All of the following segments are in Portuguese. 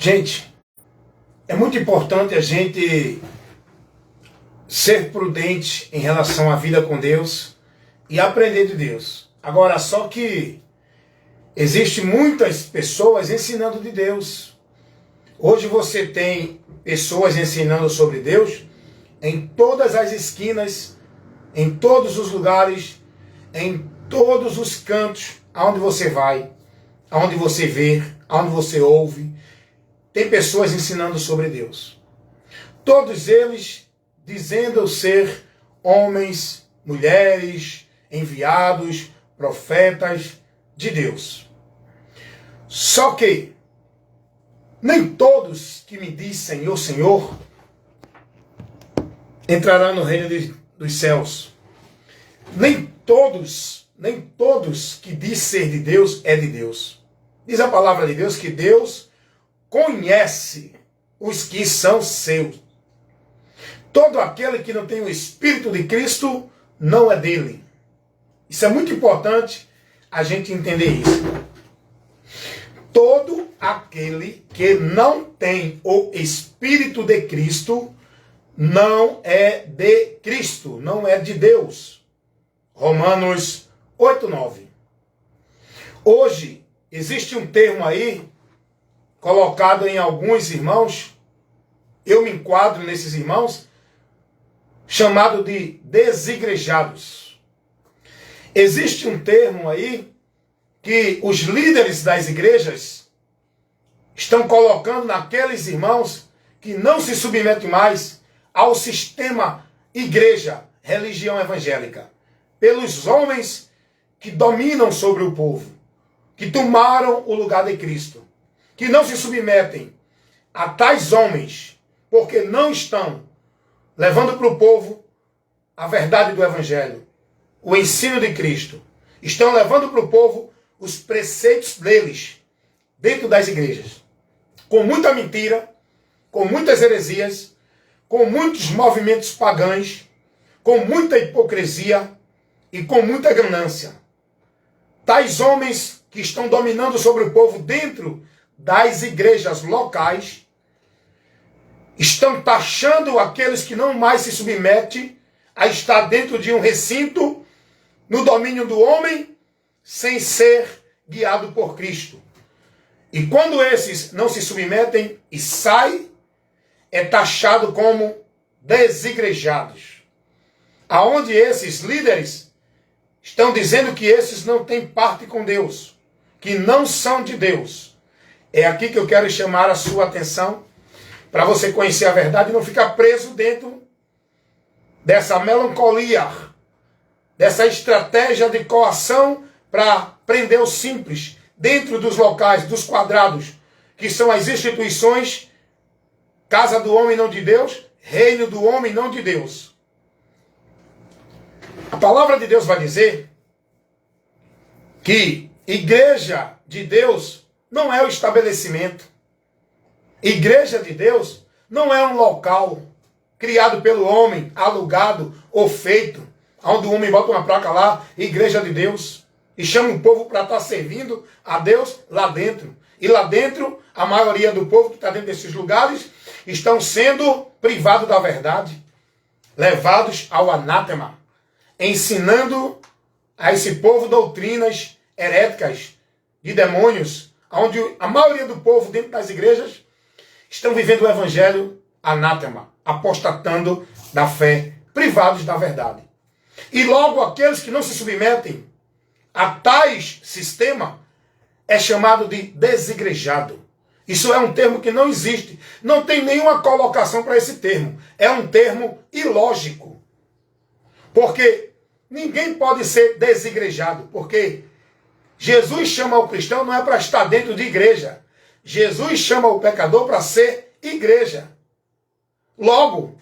Gente, é muito importante a gente ser prudente em relação à vida com Deus e aprender de Deus. Agora, só que existe muitas pessoas ensinando de Deus. Hoje você tem pessoas ensinando sobre Deus em todas as esquinas, em todos os lugares, em todos os cantos, aonde você vai, aonde você vê, aonde você ouve. Tem pessoas ensinando sobre Deus. Todos eles dizendo ser homens, mulheres, enviados, profetas de Deus. Só que nem todos que me dizem Senhor, Senhor, entrarão no reino dos céus. Nem todos que dizem ser de Deus é de Deus. Diz a palavra de Deus que Deus conhece os que são seus. Todo aquele que não tem o Espírito de Cristo não é dele. Isso é muito importante a gente entender isso. Todo aquele que não tem o Espírito de Cristo não é de Cristo, não é de Deus. Romanos 8:9. Hoje existe um termo aí colocado em alguns irmãos, eu me enquadro nesses irmãos, chamado de desigrejados. Existe um termo aí que os líderes das igrejas estão colocando naqueles irmãos que não se submetem mais ao sistema igreja, religião evangélica, pelos homens que dominam sobre o povo, que tomaram o lugar de Cristo, que não se submetem a tais homens, porque não estão levando para o povo a verdade do Evangelho, o ensino de Cristo. Estão levando para o povo os preceitos deles, dentro das igrejas. Com muita mentira, com muitas heresias, com muitos movimentos pagãos, com muita hipocrisia e com muita ganância. Tais homens que estão dominando sobre o povo dentro das igrejas locais, estão taxando aqueles que não mais se submetem a estar dentro de um recinto, no domínio do homem, sem ser guiado por Cristo. E quando esses não se submetem e saem, é taxado como desigrejados. Aonde esses líderes estão dizendo que esses não têm parte com Deus, que não são de Deus. É aqui que eu quero chamar a sua atenção, para você conhecer a verdade e não ficar preso dentro dessa melancolia, dessa estratégia de coação para prender os simples, dentro dos locais, dos quadrados, que são as instituições, casa do homem não de Deus, reino do homem não de Deus. A palavra de Deus vai dizer que igreja de Deus não é o estabelecimento. Igreja de Deus não é um local criado pelo homem, alugado ou feito, onde o homem bota uma placa lá, Igreja de Deus, e chama o povo para estar servindo a Deus lá dentro. E lá dentro, a maioria do povo que está dentro desses lugares estão sendo privados da verdade, levados ao anátema, ensinando a esse povo doutrinas heréticas de demônios, onde a maioria do povo dentro das igrejas estão vivendo o evangelho anátema, apostatando da fé, privados da verdade. E logo aqueles que não se submetem a tais sistema é chamado de desigrejado. Isso é um termo que não existe. Não tem nenhuma colocação para esse termo. É um termo ilógico. Porque ninguém pode ser desigrejado. Porque Jesus chama o cristão não é para estar dentro de igreja. Jesus chama o pecador para ser igreja. Logo,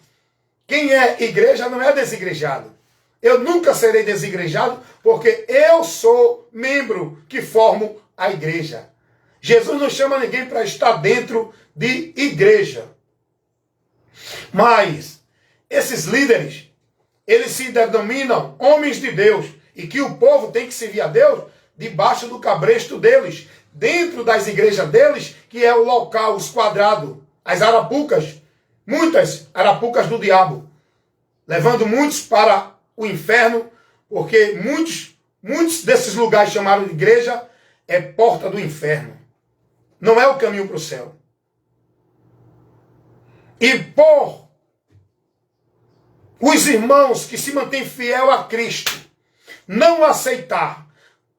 quem é igreja não é desigrejado. Eu nunca serei desigrejado porque eu sou membro que formo a igreja. Jesus não chama ninguém para estar dentro de igreja. Mas esses líderes, eles se denominam homens de Deus e que o povo tem que servir a Deus debaixo do cabresto deles, dentro das igrejas deles, que é o local, os quadrados, as arapucas, muitas arapucas do diabo, levando muitos para o inferno, porque muitos desses lugares chamados de igreja é porta do inferno. Não é o caminho para o céu. E por os irmãos que se mantêm fiel a Cristo não aceitar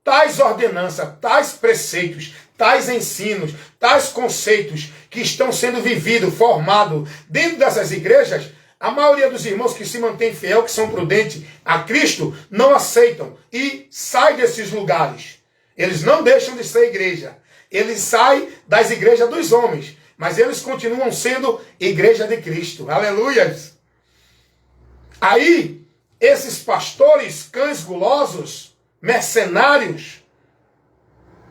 tais ordenanças, tais preceitos, tais ensinos, tais conceitos que estão sendo vividos, formados dentro dessas igrejas, a maioria dos irmãos que se mantêm fiel, que são prudentes a Cristo, não aceitam e saem desses lugares. Eles não deixam de ser igreja. Eles saem das igrejas dos homens, mas eles continuam sendo igreja de Cristo. Aleluias! Aí, esses pastores, cães gulosos, mercenários,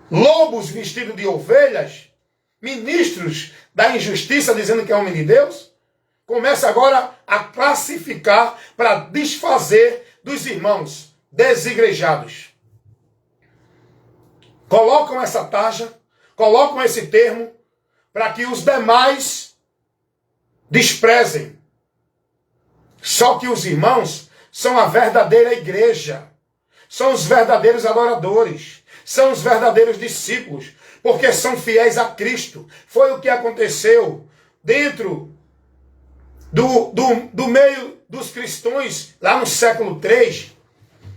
lobos vestidos de ovelhas, ministros da injustiça dizendo que é homem de Deus, começa agora a classificar para desfazer dos irmãos desigrejados. Colocam essa taxa, colocam esse termo, para que os demais desprezem. Só que os irmãos são a verdadeira igreja. São os verdadeiros adoradores. São os verdadeiros discípulos. Porque são fiéis a Cristo. Foi o que aconteceu dentro do meio dos cristãos lá no século III,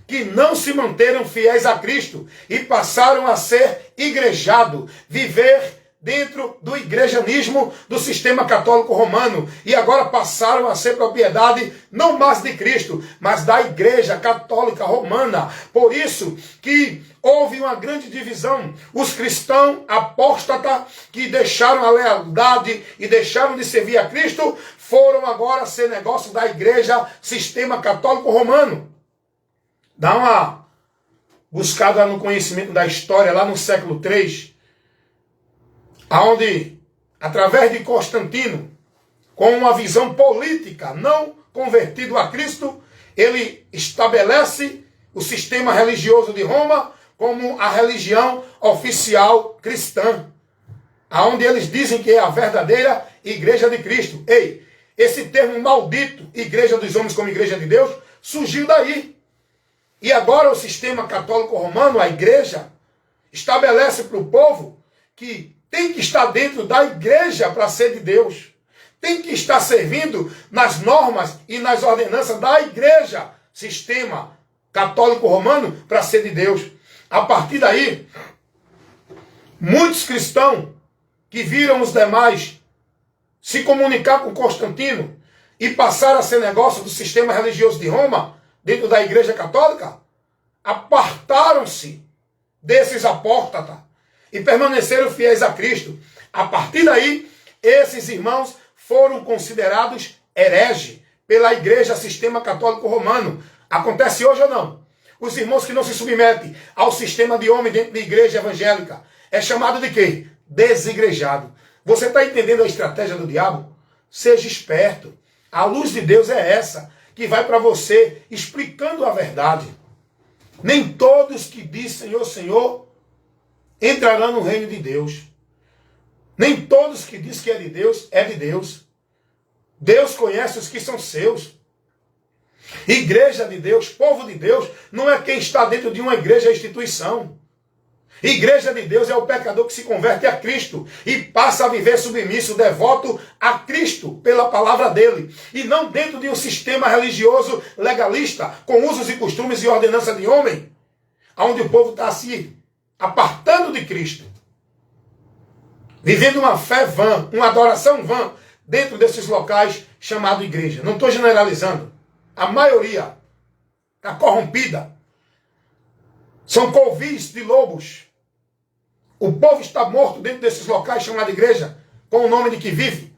que não se manteram fiéis a Cristo e passaram a ser igrejado, viver dentro do igrejanismo do sistema católico romano, e agora passaram a ser propriedade não mais de Cristo, mas da igreja católica romana. Por isso que houve uma grande divisão. Os cristãos apóstatas que deixaram a lealdade e deixaram de servir a Cristo, foram agora ser negócio da igreja sistema católico romano. Dá uma buscada no conhecimento da história lá no século III, onde, através de Constantino, com uma visão política, não convertido a Cristo, ele estabelece o sistema religioso de Roma como a religião oficial cristã, onde eles dizem que é a verdadeira igreja de Cristo. Ei, esse termo maldito, igreja dos homens como igreja de Deus, surgiu daí. E agora o sistema católico romano, a igreja, estabelece para o povo que tem que estar dentro da igreja para ser de Deus. Tem que estar servindo nas normas e nas ordenanças da igreja, sistema católico romano, para ser de Deus. A partir daí, muitos cristãos que viram os demais se comunicar com Constantino e passaram a ser negócio do sistema religioso de Roma, dentro da igreja católica, apartaram-se desses apóstatas e permaneceram fiéis a Cristo. A partir daí, esses irmãos foram considerados hereges pela igreja sistema católico romano. Acontece hoje ou não? Os irmãos que não se submetem ao sistema de homem dentro da igreja evangélica é chamado de quê? Desigrejado. Você está entendendo a estratégia do diabo? Seja esperto. A luz de Deus é essa, que vai para você explicando a verdade. Nem todos que dizem Senhor, Senhor, entrarão no reino de Deus. Nem todos que dizem que é de Deus, é de Deus. Deus conhece os que são seus. Igreja de Deus, povo de Deus, não é quem está dentro de uma igreja ou instituição. Igreja de Deus é o pecador que se converte a Cristo e passa a viver submisso, devoto a Cristo pela palavra dele. E não dentro de um sistema religioso legalista, com usos e costumes e ordenança de homem, onde o povo está se apartando de Cristo. Vivendo uma fé vã, uma adoração vã, dentro desses locais chamados igreja. Não estou generalizando. A maioria está corrompida. São covis de lobos. O povo está morto dentro desses locais chamados igreja, com o nome de que vive.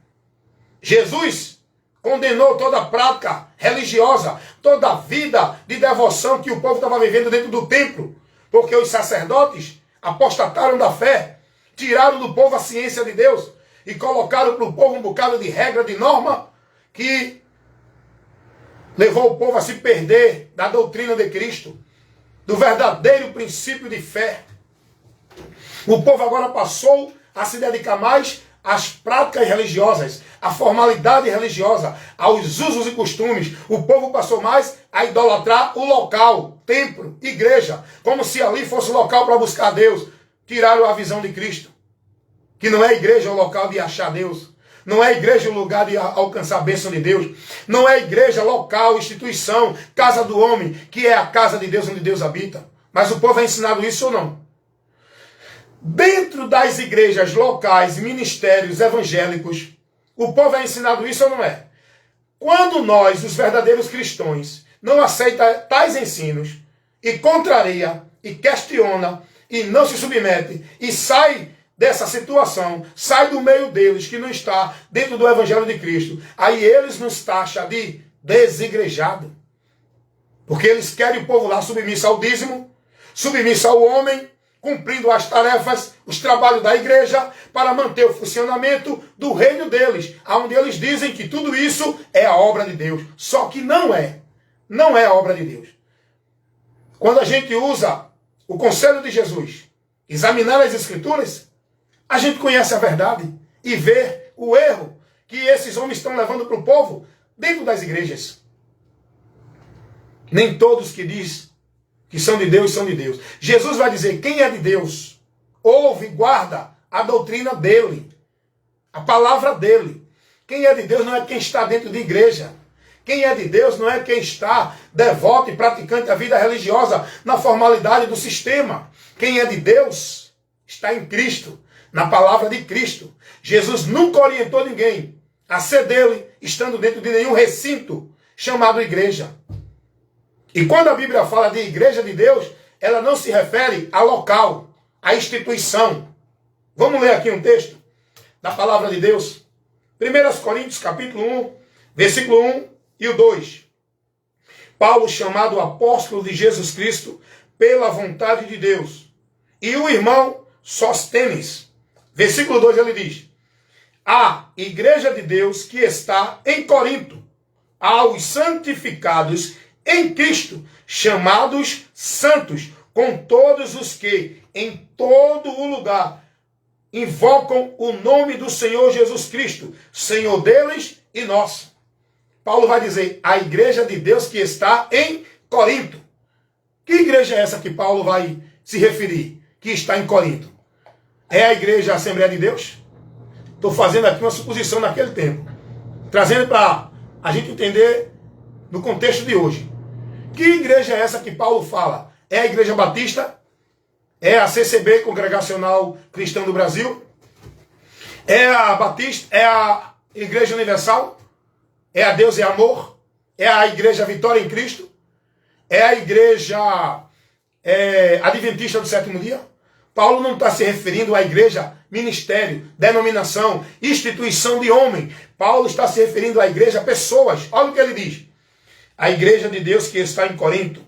Jesus condenou toda a prática religiosa, toda a vida de devoção que o povo estava vivendo dentro do templo, porque os sacerdotes apostataram da fé, tiraram do povo a ciência de Deus e colocaram para o povo um bocado de regra, de norma, que levou o povo a se perder da doutrina de Cristo, do verdadeiro princípio de fé. O povo agora passou a se dedicar mais às práticas religiosas, à formalidade religiosa, aos usos e costumes. O povo passou mais a idolatrar o local, templo, igreja, como se ali fosse o local para buscar Deus. Tiraram a visão de Cristo, que não é igreja o local de achar Deus. Não é igreja o lugar de alcançar a bênção de Deus. Não é igreja, local, instituição, casa do homem, que é a casa de Deus onde Deus habita. Mas o povo é ensinado isso ou não? Dentro das igrejas locais, ministérios evangélicos, o povo é ensinado isso ou não é? Quando nós, os verdadeiros cristãos, não aceitamos tais ensinos e contraria e questiona e não se submete e sai dessa situação, sai do meio deles que não está dentro do evangelho de Cristo, aí eles nos taxam de desigrejado. Porque eles querem o povo lá submisso ao dízimo, submisso ao homem, cumprindo as tarefas, os trabalhos da igreja, para manter o funcionamento do reino deles, onde eles dizem que tudo isso é a obra de Deus. Só que não é. Não é a obra de Deus. Quando a gente usa o conselho de Jesus, examinar as Escrituras, a gente conhece a verdade e vê o erro que esses homens estão levando para o povo dentro das igrejas. Nem todos que diz que são de Deus, são de Deus. Jesus vai dizer, quem é de Deus, ouve e guarda a doutrina dele, a palavra dele. Quem é de Deus não é quem está dentro de igreja. Quem é de Deus não é quem está devoto e praticante da vida religiosa na formalidade do sistema. Quem é de Deus está em Cristo, na palavra de Cristo. Jesus nunca orientou ninguém a ser dele, estando dentro de nenhum recinto chamado igreja. E quando a Bíblia fala de igreja de Deus, ela não se refere a local, a instituição. Vamos ler aqui um texto da palavra de Deus. 1 Coríntios capítulo 1, versículo 1 e o 2. Paulo, chamado apóstolo de Jesus Cristo, pela vontade de Deus. E o irmão Sóstenes. Versículo 2 ele diz, a igreja de Deus que está em Corinto, aos santificados em Cristo, chamados santos, com todos os que em todo o lugar invocam o nome do Senhor Jesus Cristo, Senhor deles e nosso. Paulo vai dizer, a igreja de Deus que está em Corinto. Que igreja é essa que Paulo vai se referir, que está em Corinto? É a igreja Assembleia de Deus? Estou fazendo aqui uma suposição naquele tempo, trazendo para a gente entender no contexto de hoje. Que igreja é essa que Paulo fala? É a Igreja Batista? É a CCB, Congregacional Cristã do Brasil? É a Batista? É a Igreja Universal? É a Deus e Amor? É a Igreja Vitória em Cristo? É a Igreja Adventista do Sétimo Dia? Paulo não está se referindo à igreja, ministério, denominação, instituição de homem. Paulo está se referindo à igreja, pessoas. Olha o que ele diz. A igreja de Deus que está em Corinto,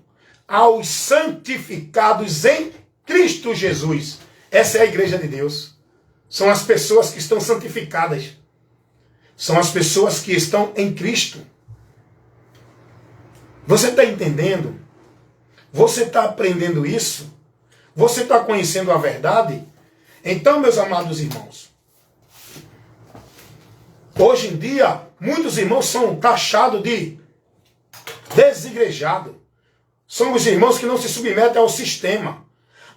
aos santificados em Cristo Jesus. Essa é a igreja de Deus. São as pessoas que estão santificadas. São as pessoas que estão em Cristo. Você está entendendo? Você está aprendendo isso? Você está conhecendo a verdade? Então, meus amados irmãos, hoje em dia, muitos irmãos são taxados de desigrejados. São os irmãos que não se submetem ao sistema.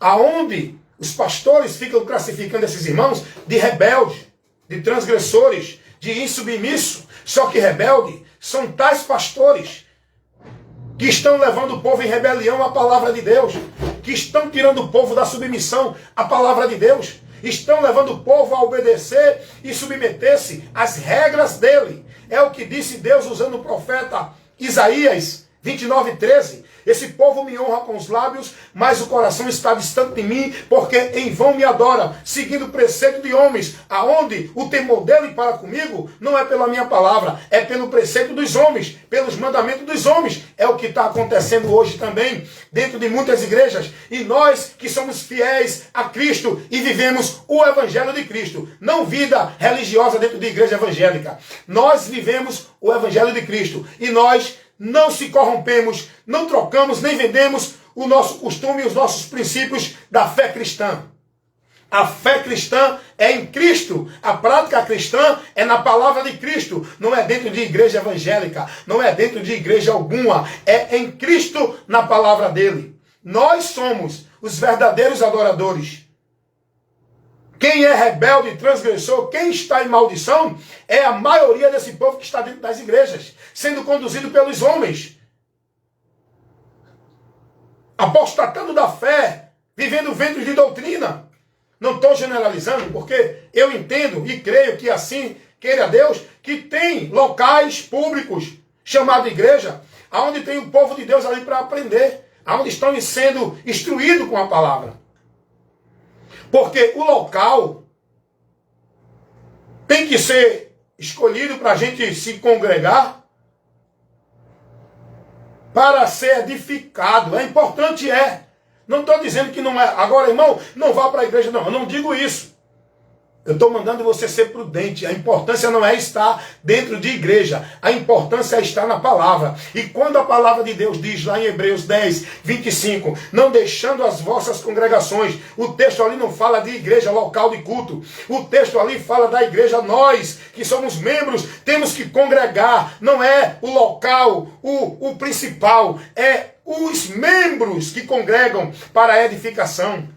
Aonde os pastores ficam classificando esses irmãos de rebeldes, de transgressores, de insubmissos. Só que rebelde são tais pastores que estão levando o povo em rebelião à palavra de Deus, que estão tirando o povo da submissão à palavra de Deus, estão levando o povo a obedecer e submeter-se às regras dele. É o que disse Deus usando o profeta Isaías 29:13. Esse povo me honra com os lábios, mas o coração está distante de mim, porque em vão me adora, seguindo o preceito de homens, aonde o temor dele para comigo não é pela minha palavra, é pelo preceito dos homens, pelos mandamentos dos homens. É o que está acontecendo hoje também, dentro de muitas igrejas. E nós que somos fiéis a Cristo e vivemos o Evangelho de Cristo, não vida religiosa dentro de igreja evangélica. Nós vivemos o Evangelho de Cristo e nós não se corrompemos, não trocamos nem vendemos o nosso costume e os nossos princípios da fé cristã. A fé cristã é em Cristo. A prática cristã é na palavra de Cristo. Não é dentro de igreja evangélica. Não é dentro de igreja alguma. É em Cristo, na palavra dele. Nós somos os verdadeiros adoradores. Quem é rebelde e transgressor, quem está em maldição, é a maioria desse povo que está dentro das igrejas, sendo conduzido pelos homens. Apostatando da fé, vivendo ventos de doutrina. Não estou generalizando, porque eu entendo e creio que assim queira Deus, que tem locais públicos, chamado igreja, onde tem o povo de Deus ali para aprender, onde estão sendo instruídos com a palavra. Porque o local tem que ser escolhido para a gente se congregar, para ser edificado. É importante, é. Não estou dizendo que não é. Agora, irmão, não vá para a igreja, não. Eu não digo isso. Eu estou mandando você ser prudente. A importância não é estar dentro de igreja. A importância é estar na palavra. E quando a palavra de Deus diz lá em Hebreus 10, 25, não deixando as vossas congregações. O texto ali não fala de igreja local de culto. O texto ali fala da igreja. Nós, que somos membros, temos que congregar. Não é o local, o principal. É os membros que congregam para a edificação.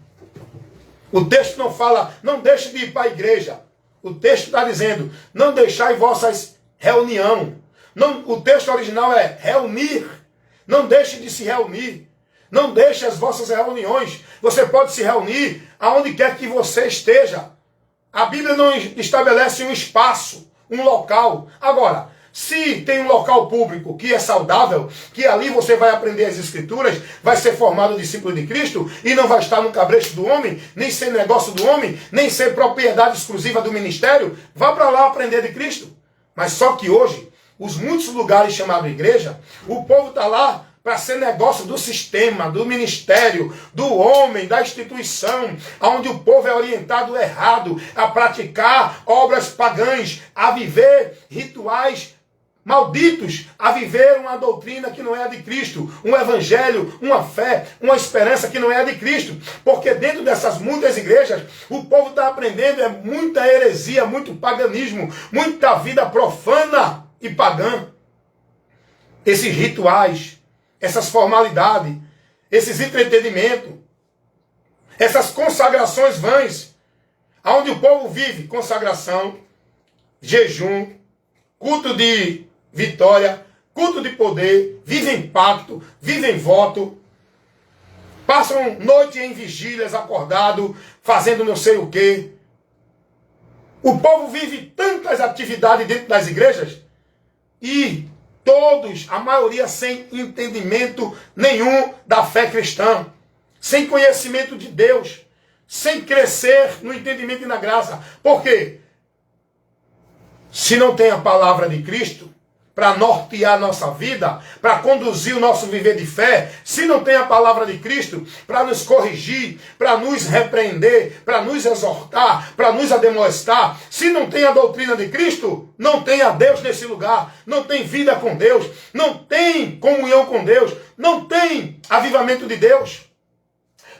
O texto não fala, não deixe de ir para a igreja. O texto está dizendo, não deixai vossas reunião. Não, o texto original é reunir. Não deixe de se reunir. Não deixe as vossas reuniões. Você pode se reunir aonde quer que você esteja. A Bíblia não estabelece um espaço, um local. Agora, se tem um local público que é saudável, que ali você vai aprender as Escrituras, vai ser formado discípulo de Cristo e não vai estar no cabresto do homem, nem ser negócio do homem, nem ser propriedade exclusiva do ministério, vá para lá aprender de Cristo. Mas só que hoje, os muitos lugares chamados igreja, o povo está lá para ser negócio do sistema, do ministério, do homem, da instituição, onde o povo é orientado errado a praticar obras pagãs, a viver rituais malditos, a viver uma doutrina que não é a de Cristo, um evangelho, uma fé, uma esperança que não é a de Cristo. Porque dentro dessas muitas igrejas, o povo está aprendendo muita heresia, muito paganismo, muita vida profana e pagã. Esses rituais, essas formalidades, esses entretenimentos, essas consagrações vãs, onde o povo vive consagração, jejum, culto de vitória, culto de poder, vivem pacto, vivem voto, passam noite em vigílias acordado, fazendo não sei o quê. O povo vive tantas atividades dentro das igrejas e todos, a maioria sem entendimento nenhum da fé cristã, sem conhecimento de Deus, sem crescer no entendimento e na graça. Por quê? Se não tem a palavra de Cristo para nortear a nossa vida, para conduzir o nosso viver de fé, se não tem a palavra de Cristo para nos corrigir, para nos repreender, para nos exortar, para nos ademoestar, se não tem a doutrina de Cristo, não tem a Deus nesse lugar, não tem vida com Deus, não tem comunhão com Deus, não tem avivamento de Deus.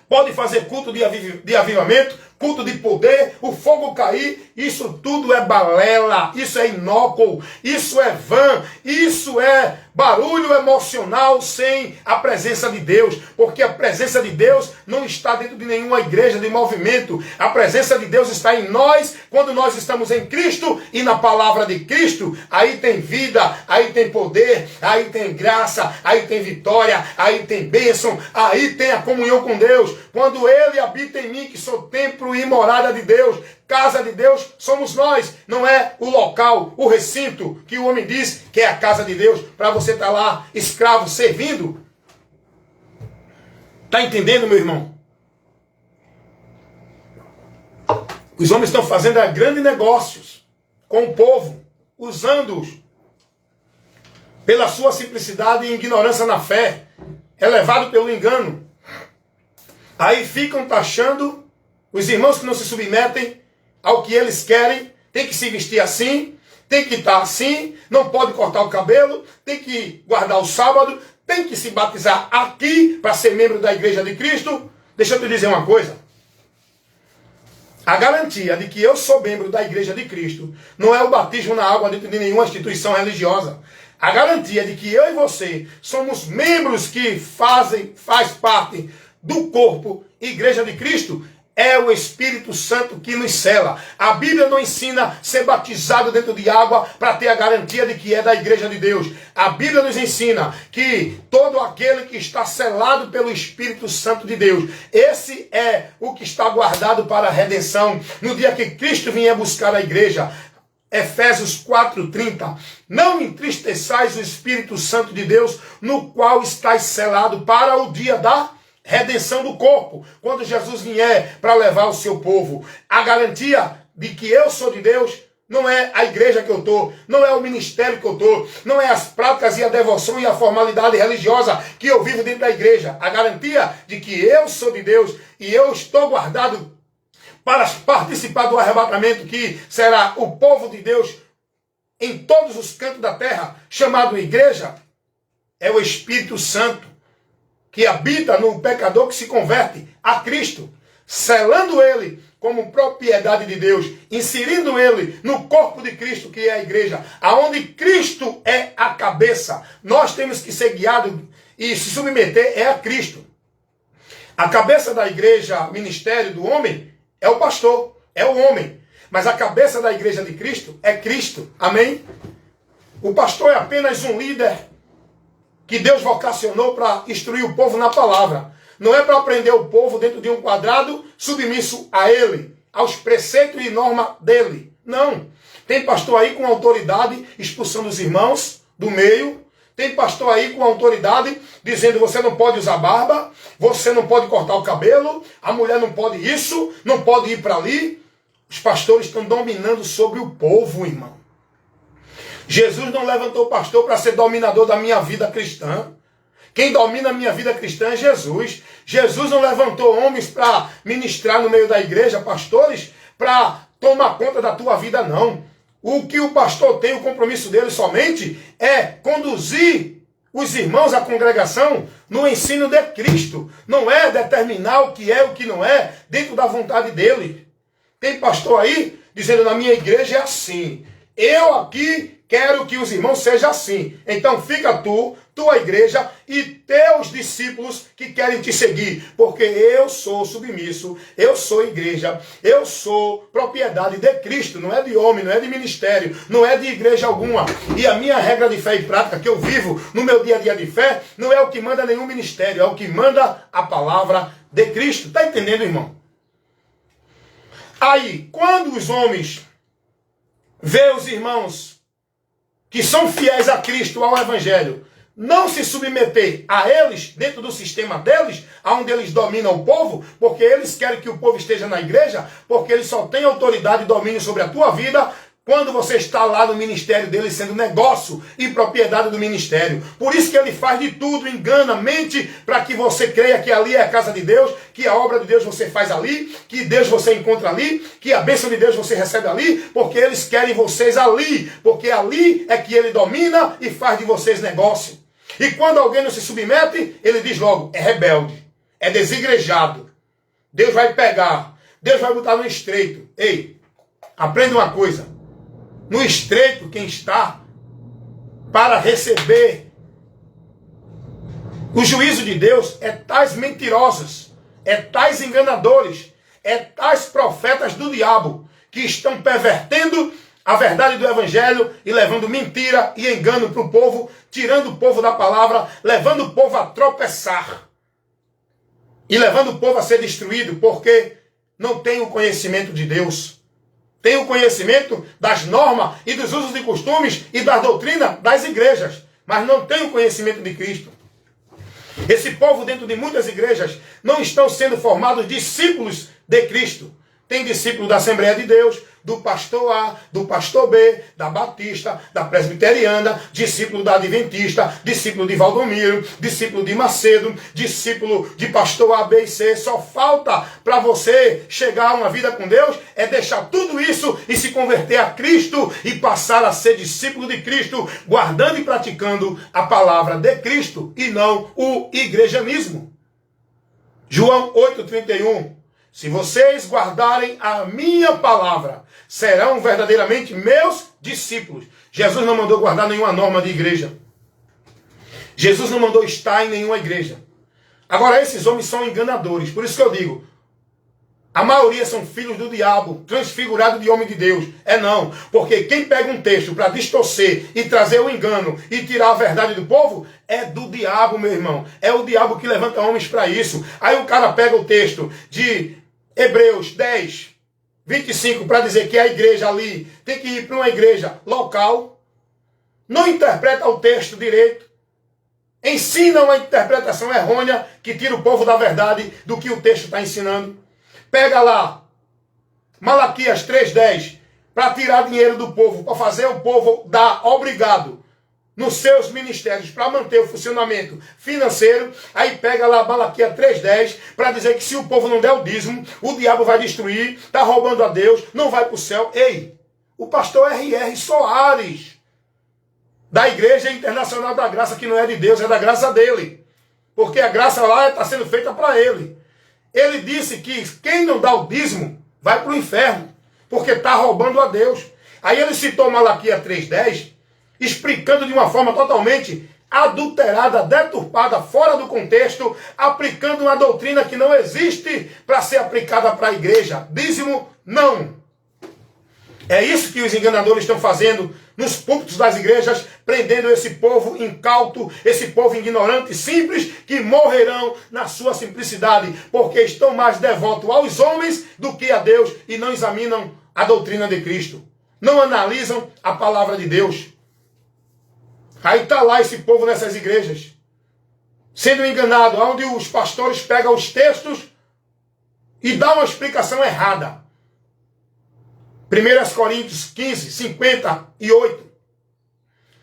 Pode fazer culto de avivamento, culto de poder, o fogo cair, isso tudo é balela, isso é inócuo, isso é vã, isso é barulho emocional sem a presença de Deus, porque a presença de Deus não está dentro de nenhuma igreja de movimento, a presença de Deus está em nós, quando nós estamos em Cristo e na palavra de Cristo, aí tem vida, aí tem poder, aí tem graça, aí tem vitória, aí tem bênção, aí tem a comunhão com Deus, quando Ele habita em mim, que sou templo e morada de Deus, casa de Deus somos nós, não é o local, o recinto que o homem diz que é a casa de Deus, para você estar lá escravo servindo. Está entendendo, meu irmão? Os homens estão fazendo grandes negócios com o povo, usando-os pela sua simplicidade e ignorância na fé, é levado pelo engano. Aí ficam taxando os irmãos que não se submetem ao que eles querem, tem que se vestir assim, tem que estar assim, não pode cortar o cabelo, tem que guardar o sábado, tem que se batizar aqui para ser membro da igreja de Cristo. Deixa eu te dizer uma coisa. A garantia de que eu sou membro da Igreja de Cristo não é o batismo na água dentro de nenhuma instituição religiosa. A garantia de que eu e você somos membros que faz parte do corpo Igreja de Cristo é o Espírito Santo que nos sela. A Bíblia não ensina a ser batizado dentro de água para ter a garantia de que é da Igreja de Deus. A Bíblia nos ensina que todo aquele que está selado pelo Espírito Santo de Deus, esse é o que está guardado para a redenção. No dia que Cristo vier buscar a igreja, Efésios 4:30, não entristeçais o Espírito Santo de Deus, no qual estáis selado para o dia da redenção do corpo, quando Jesus vier para levar o seu povo. A garantia de que eu sou de Deus não é a igreja que eu estou, não é o ministério que eu estou, não é as práticas e a devoção e a formalidade religiosa que eu vivo dentro da igreja. A garantia de que eu sou de Deus e eu estou guardado para participar do arrebatamento, que será o povo de Deus em todos os cantos da terra, chamado igreja, é o Espírito Santo, que habita no pecador que se converte a Cristo, selando ele como propriedade de Deus, inserindo ele no corpo de Cristo, que é a igreja, aonde Cristo é a cabeça. Nós temos que ser guiados e se submeter é a Cristo. A cabeça da igreja, ministério do homem, é o pastor, é o homem. Mas a cabeça da igreja de Cristo é Cristo. Amém? O pastor é apenas um líder que Deus vocacionou para instruir o povo na palavra. Não é para prender o povo dentro de um quadrado submisso a ele, aos preceitos e normas dele. Não. Tem pastor aí com autoridade expulsando os irmãos do meio. Tem pastor aí com autoridade dizendo: você não pode usar barba, você não pode cortar o cabelo, a mulher não pode isso, não pode ir para ali. Os pastores estão dominando sobre o povo, irmão. Jesus não levantou pastor para ser dominador da minha vida cristã. Quem domina a minha vida cristã é Jesus. Jesus não levantou homens para ministrar no meio da igreja, pastores, para tomar conta da tua vida, não. O que o pastor tem, o compromisso dele somente, é conduzir os irmãos à congregação no ensino de Cristo. Não é determinar o que é e o que não é dentro da vontade dele. Tem pastor aí dizendo: na minha igreja é assim. Eu aqui quero que os irmãos sejam assim. Então fica tu, tua igreja e teus discípulos que querem te seguir. Porque eu sou submisso, eu sou igreja, eu sou propriedade de Cristo. Não é de homem, não é de ministério, não é de igreja alguma. E a minha regra de fé e prática que eu vivo no meu dia a dia de fé não é o que manda nenhum ministério, é o que manda a palavra de Cristo. Está entendendo, irmão? Aí, quando os homens vê os irmãos que são fiéis a Cristo, ao Evangelho, não se submeter a eles, dentro do sistema deles, onde eles dominam o povo, porque eles querem que o povo esteja na igreja, porque eles só têm autoridade e domínio sobre a tua vida, quando você está lá no ministério dele, sendo negócio e propriedade do ministério. Por isso que ele faz de tudo, engana, mente, para que você creia que ali é a casa de Deus, que a obra de Deus você faz ali, que Deus você encontra ali, que a bênção de Deus você recebe ali, porque eles querem vocês ali, porque ali é que ele domina e faz de vocês negócio. E quando alguém não se submete, ele diz logo: é rebelde, é desigrejado. Deus vai pegar, Deus vai botar no estreito. Ei, aprenda uma coisa. No estreito, quem está para receber o juízo de Deus é tais mentirosos, é tais enganadores, é tais profetas do diabo que estão pervertendo a verdade do Evangelho e levando mentira e engano para o povo, tirando o povo da palavra, levando o povo a tropeçar e levando o povo a ser destruído, porque não tem o conhecimento de Deus. Tem o conhecimento das normas e dos usos e costumes e da doutrina das igrejas, mas não tem o conhecimento de Cristo. Esse povo dentro de muitas igrejas não estão sendo formados discípulos de Cristo. Tem discípulo da Assembleia de Deus, do pastor A, do pastor B, da Batista, da Presbiteriana, discípulo da Adventista, discípulo de Valdomiro, discípulo de Macedo, discípulo de pastor A, B e C. Só falta para você chegar a uma vida com Deus é deixar tudo isso e se converter a Cristo e passar a ser discípulo de Cristo, guardando e praticando a palavra de Cristo e não o igrejanismo. João 8,31. Se vocês guardarem a minha palavra, serão verdadeiramente meus discípulos. Jesus não mandou guardar nenhuma norma de igreja. Jesus não mandou estar em nenhuma igreja. Agora, esses homens são enganadores. Por isso que eu digo, a maioria são filhos do diabo, transfigurado de homem de Deus. É não. Porque quem pega um texto para distorcer e trazer o engano e tirar a verdade do povo, é do diabo, meu irmão. É o diabo que levanta homens para isso. Aí o cara pega o texto de Hebreus 10, 25, para dizer que a igreja ali tem que ir para uma igreja local. Não interpreta o texto direito. Ensina uma interpretação errônea que tira o povo da verdade do que o texto está ensinando. Pega lá, Malaquias 3,10, para tirar dinheiro do povo, para fazer o povo dar obrigado nos seus ministérios, para manter o funcionamento financeiro. Aí pega lá Malaquias 3,10, para dizer que se o povo não der o dízimo, o diabo vai destruir, está roubando a Deus, não vai para o céu. Ei, o pastor R.R. Soares, da Igreja Internacional da Graça, que não é de Deus, é da graça dele. Porque a graça lá está sendo feita para ele. Ele disse que quem não dá o dízimo vai para o inferno, porque está roubando a Deus. Aí ele citou Malaquias 3,10, explicando de uma forma totalmente adulterada, deturpada, fora do contexto, aplicando uma doutrina que não existe para ser aplicada para a igreja. Dízimo, não. É isso que os enganadores estão fazendo nos púlpitos das igrejas, prendendo esse povo incauto, esse povo ignorante e simples, que morrerão na sua simplicidade, porque estão mais devotos aos homens do que a Deus e não examinam a doutrina de Cristo. Não analisam a palavra de Deus. Aí está lá esse povo nessas igrejas, sendo enganado, onde os pastores pegam os textos e dão uma explicação errada. 1 Coríntios 15, 58.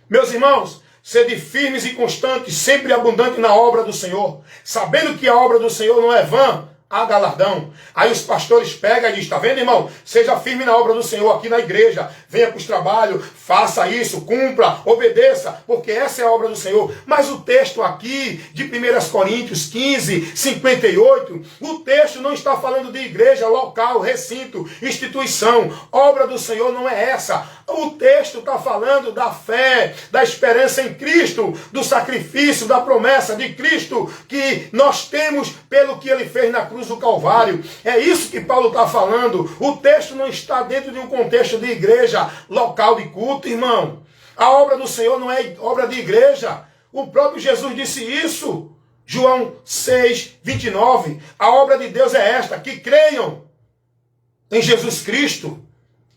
Meus irmãos, sede firmes e constantes, sempre abundantes na obra do Senhor, sabendo que a obra do Senhor não é vã, há galardão. Aí os pastores pegam e dizem, está vendo, irmão? Seja firme na obra do Senhor aqui na igreja, venha para os trabalhos, faça isso, cumpra, obedeça, porque essa é a obra do Senhor. Mas o texto aqui, de 1 Coríntios 15, 58, o texto não está falando de igreja, local, recinto, instituição. Obra do Senhor não é essa. O texto está falando da fé, da esperança em Cristo, do sacrifício, da promessa de Cristo, que nós temos pelo que ele fez na cruz do Calvário. É isso que Paulo está falando. O texto não está dentro de um contexto de igreja, local de culto, irmão. A obra do Senhor não é obra de igreja. O próprio Jesus disse isso. João 6, 29. A obra de Deus é esta, que creiam em Jesus Cristo.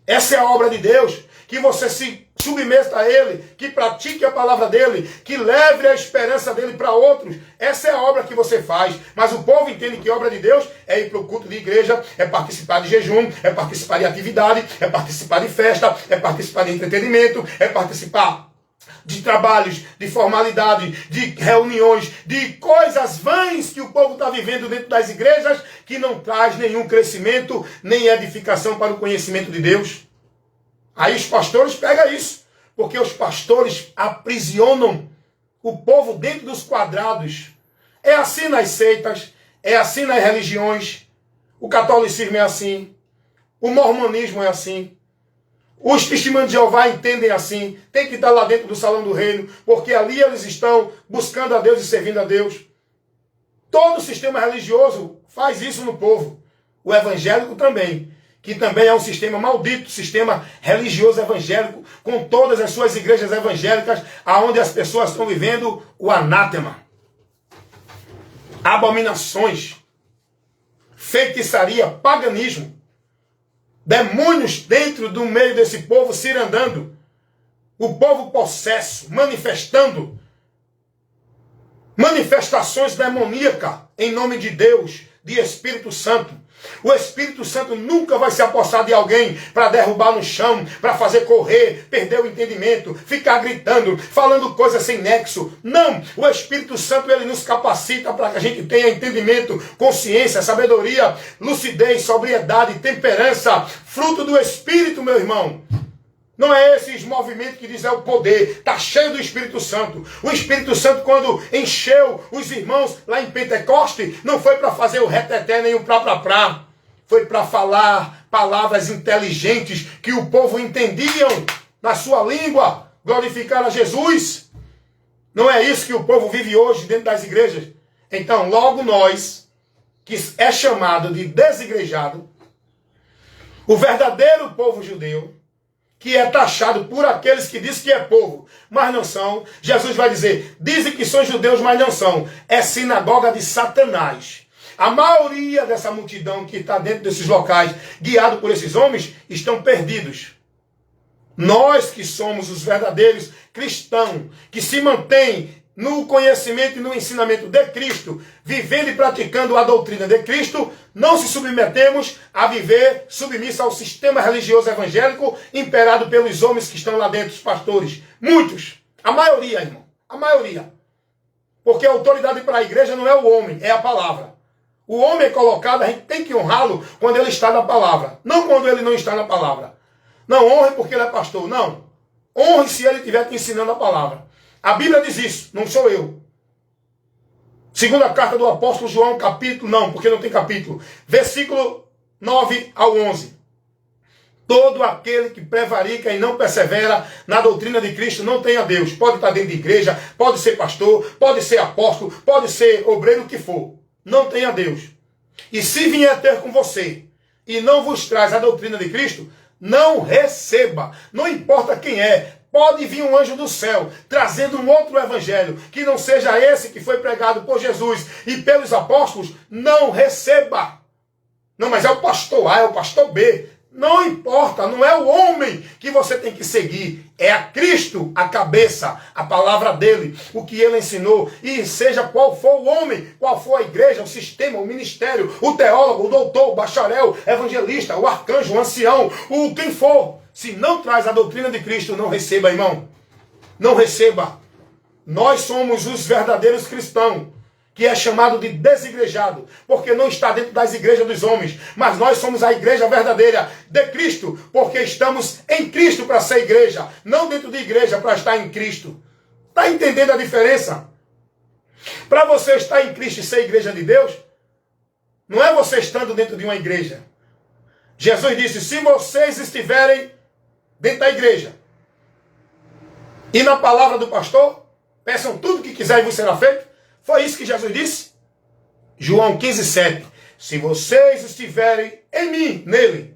Essa é a obra de Deus. Que você se submeta a Ele, que pratique a palavra dEle, que leve a esperança dEle para outros. Essa é a obra que você faz. Mas o povo entende que a obra de Deus é ir para o culto de igreja, é participar de jejum, é participar de atividade, é participar de festa, é participar de entretenimento, é participar de trabalhos, de formalidade, de reuniões, de coisas vãs que o povo está vivendo dentro das igrejas, que não traz nenhum crescimento, nem edificação para o conhecimento de Deus. Aí os pastores pegam isso, porque os pastores aprisionam o povo dentro dos quadrados. É assim nas seitas, é assim nas religiões. O catolicismo é assim, o mormonismo é assim. Os testemunhos de Jeová entendem assim, tem que estar lá dentro do salão do reino, porque ali eles estão buscando a Deus e servindo a Deus. Todo sistema religioso faz isso no povo. O evangélico também, que também é um sistema maldito, sistema religioso evangélico, com todas as suas igrejas evangélicas, aonde as pessoas estão vivendo o anátema. Abominações, feitiçaria, paganismo, demônios dentro do meio desse povo cirandando, o povo possesso, manifestando, manifestações demoníacas em nome de Deus, de Espírito Santo. O Espírito Santo nunca vai se apossar de alguém para derrubar no chão, para fazer correr, perder o entendimento, ficar gritando, falando coisas sem nexo. Não, o Espírito Santo ele nos capacita para que a gente tenha entendimento, consciência, sabedoria, lucidez, sobriedade, temperança, fruto do Espírito, meu irmão. Não é esses movimentos que diz é o poder, está cheio do Espírito Santo. O Espírito Santo, quando encheu os irmãos lá em Pentecoste, não foi para fazer o reteté nem o prá. foi para falar palavras inteligentes que o povo entendiam na sua língua, glorificar a Jesus. Não é isso que o povo vive hoje dentro das igrejas. Então, logo nós, que é chamado de desigrejado, o verdadeiro povo judeu, que é taxado por aqueles que dizem que é povo, mas não são. Jesus vai dizer, dizem que são judeus, mas não são. É sinagoga de Satanás. A maioria dessa multidão que está dentro desses locais, guiado por esses homens, estão perdidos. Nós que somos os verdadeiros cristãos, que se mantêm no conhecimento e no ensinamento de Cristo, vivendo e praticando a doutrina de Cristo, não se submetemos a viver submissa ao sistema religioso evangélico imperado pelos homens que estão lá dentro, os pastores. Muitos. A maioria, irmão. A maioria. Porque a autoridade para a igreja não é o homem, é a palavra. O homem é colocado, a gente tem que honrá-lo quando ele está na palavra. Não quando ele não está na palavra. Não honre porque ele é pastor, não. Honre se ele estiver te ensinando a palavra. A Bíblia diz isso, não sou eu. Segunda carta do apóstolo João, capítulo, não, porque não tem capítulo. Versículo 9 ao 11. Todo aquele que prevarica e não persevera na doutrina de Cristo não tem a Deus. Pode estar dentro de igreja, pode ser pastor, pode ser apóstolo, pode ser obreiro, o que for. Não tem a Deus. E se vier ter com você e não vos traz a doutrina de Cristo, não receba. Não importa quem é. Pode vir um anjo do céu, trazendo um outro evangelho, que não seja esse que foi pregado por Jesus e pelos apóstolos, não receba. Não, mas é o pastor A, é o pastor B. Não importa, não é o homem que você tem que seguir. É a Cristo, a cabeça, a palavra dele, o que ele ensinou. E seja qual for o homem, qual for a igreja, o sistema, o ministério, o teólogo, o doutor, o bacharel, evangelista, o arcanjo, o ancião, o quem for. Se não traz a doutrina de Cristo, não receba, irmão. Não receba. Nós somos os verdadeiros cristãos, que é chamado de desigrejado, porque não está dentro das igrejas dos homens, mas nós somos a igreja verdadeira de Cristo, porque estamos em Cristo para ser igreja, não dentro de igreja para estar em Cristo. Está entendendo a diferença? Para você estar em Cristo e ser igreja de Deus, não é você estando dentro de uma igreja. Jesus disse, se vocês estiverem dentro da igreja e na palavra do pastor, peçam tudo o que quiserem e vos será feito. Foi isso que Jesus disse? João 15:7. Se vocês estiverem em mim, nele,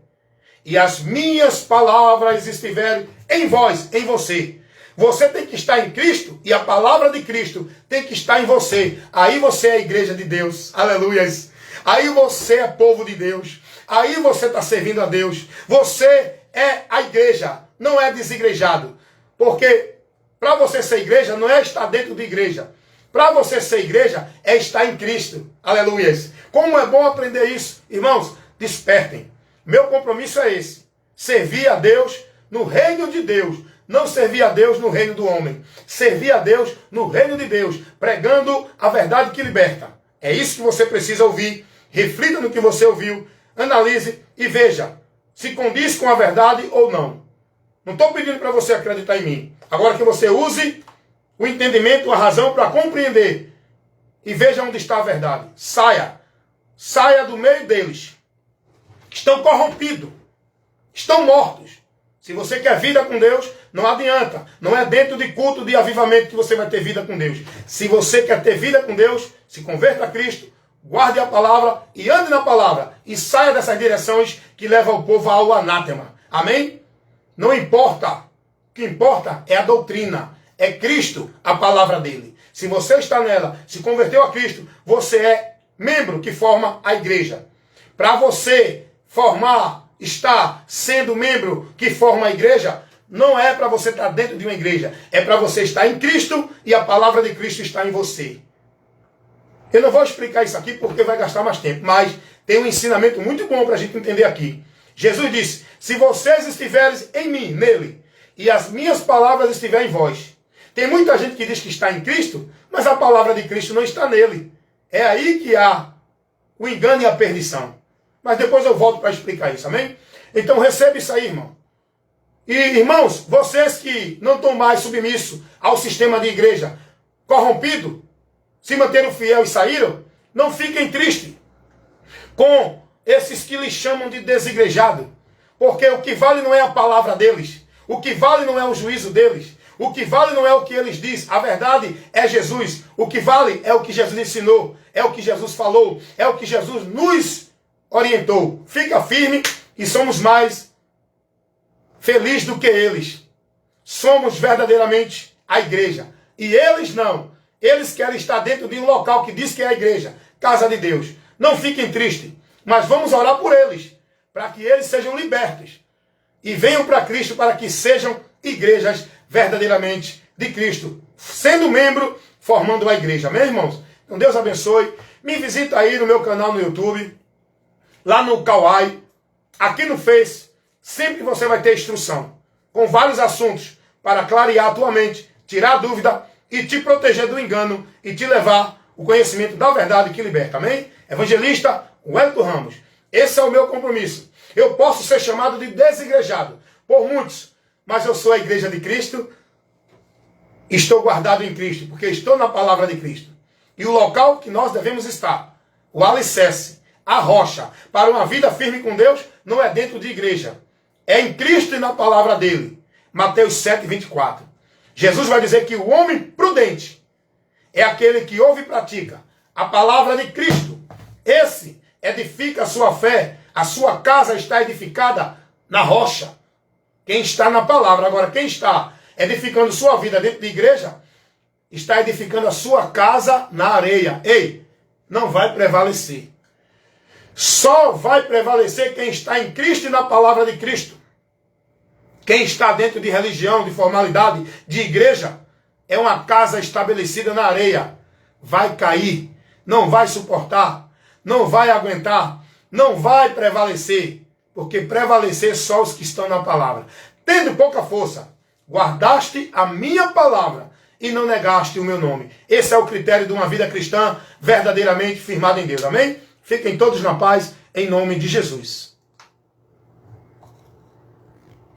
e as minhas palavras estiverem em vós, em você. Você tem que estar em Cristo e a palavra de Cristo tem que estar em você. Aí você é a igreja de Deus. Aleluias. Aí você é povo de Deus. Aí você está servindo a Deus. Você é a igreja, não é desigrejado. Porque para você ser igreja não é estar dentro de igreja. Para você ser igreja é estar em Cristo. Aleluias. Como é bom aprender isso. Irmãos, despertem. Meu compromisso é esse. Servir a Deus no reino de Deus. Não servir a Deus no reino do homem. Servir a Deus no reino de Deus. Pregando a verdade que liberta. É isso que você precisa ouvir. Reflita no que você ouviu. Analise e veja se condiz com a verdade ou não. Não estou pedindo para você acreditar em mim. Agora que você use o entendimento, a razão para compreender. E veja onde está a verdade. Saia. Saia do meio deles. Estão corrompidos. Estão mortos. Se você quer vida com Deus, não adianta. Não é dentro de culto de avivamento que você vai ter vida com Deus. Se você quer ter vida com Deus, se converta a Cristo, guarde a palavra e ande na palavra. E saia dessas direções que levam o povo ao anátema. Amém? Não importa. O que importa é a doutrina. É Cristo, a palavra dele. Se você está nela, se converteu a Cristo, você é membro que forma a igreja. Para você estar sendo membro que forma a igreja, não é para você estar dentro de uma igreja. É para você estar em Cristo e a palavra de Cristo está em você. Eu não vou explicar isso aqui porque vai gastar mais tempo, mas tem um ensinamento muito bom para a gente entender aqui. Jesus disse, se vocês estiverem em mim, nele, e as minhas palavras estiverem em vós. Tem muita gente que diz que está em Cristo, mas a palavra de Cristo não está nele. É aí que há o engano e a perdição. Mas depois eu volto para explicar isso, amém? Então receba isso aí, irmão. E irmãos, vocês que não estão mais submissos ao sistema de igreja corrompido, se manteram fiel e saíram, não fiquem tristes com esses que lhe chamam de desigrejado. Porque o que vale não é a palavra deles. O que vale não é o juízo deles. O que vale não é o que eles dizem. A verdade é Jesus. O que vale é o que Jesus ensinou. É o que Jesus falou. É o que Jesus nos orientou. Fica firme e somos mais felizes do que eles. Somos verdadeiramente a igreja. E eles não. Eles querem estar dentro de um local que diz que é a igreja. Casa de Deus. Não fiquem tristes. Mas vamos orar por eles. Para que eles sejam libertos. E venham para Cristo para que sejam igrejas verdadeiramente de Cristo. Sendo membro, formando a igreja. Amém, irmãos? Então Deus abençoe. Me visita aí no meu canal no YouTube. Lá no Kawai. Aqui no Face. Sempre você vai ter instrução. Com vários assuntos. Para clarear a tua mente. Tirar a dúvida. E te proteger do engano. E te levar o conhecimento da verdade que liberta. Amém? Evangelista Wellington Ramos. Esse é o meu compromisso. Eu posso ser chamado de desigrejado por muitos, mas eu sou a igreja de Cristo, estou guardado em Cristo, porque estou na palavra de Cristo. E o local que nós devemos estar, o alicerce, a rocha, para uma vida firme com Deus, não é dentro de igreja. É em Cristo e na palavra dele. Mateus 7, 24. Jesus vai dizer que o homem prudente é aquele que ouve e pratica a palavra de Cristo. Esse edifica a sua fé, a sua casa está edificada na rocha. Quem está na palavra. Agora, quem está edificando sua vida dentro de igreja, está edificando a sua casa na areia. Ei, não vai prevalecer. Só vai prevalecer quem está em Cristo e na palavra de Cristo. Quem está dentro de religião, de formalidade, de igreja, é uma casa estabelecida na areia. Vai cair, não vai suportar, não vai aguentar, não vai prevalecer, porque prevalecer só os que estão na palavra. Tendo pouca força, guardaste a minha palavra e não negaste o meu nome. Esse é o critério de uma vida cristã verdadeiramente firmada em Deus. Amém? Fiquem todos na paz, em nome de Jesus.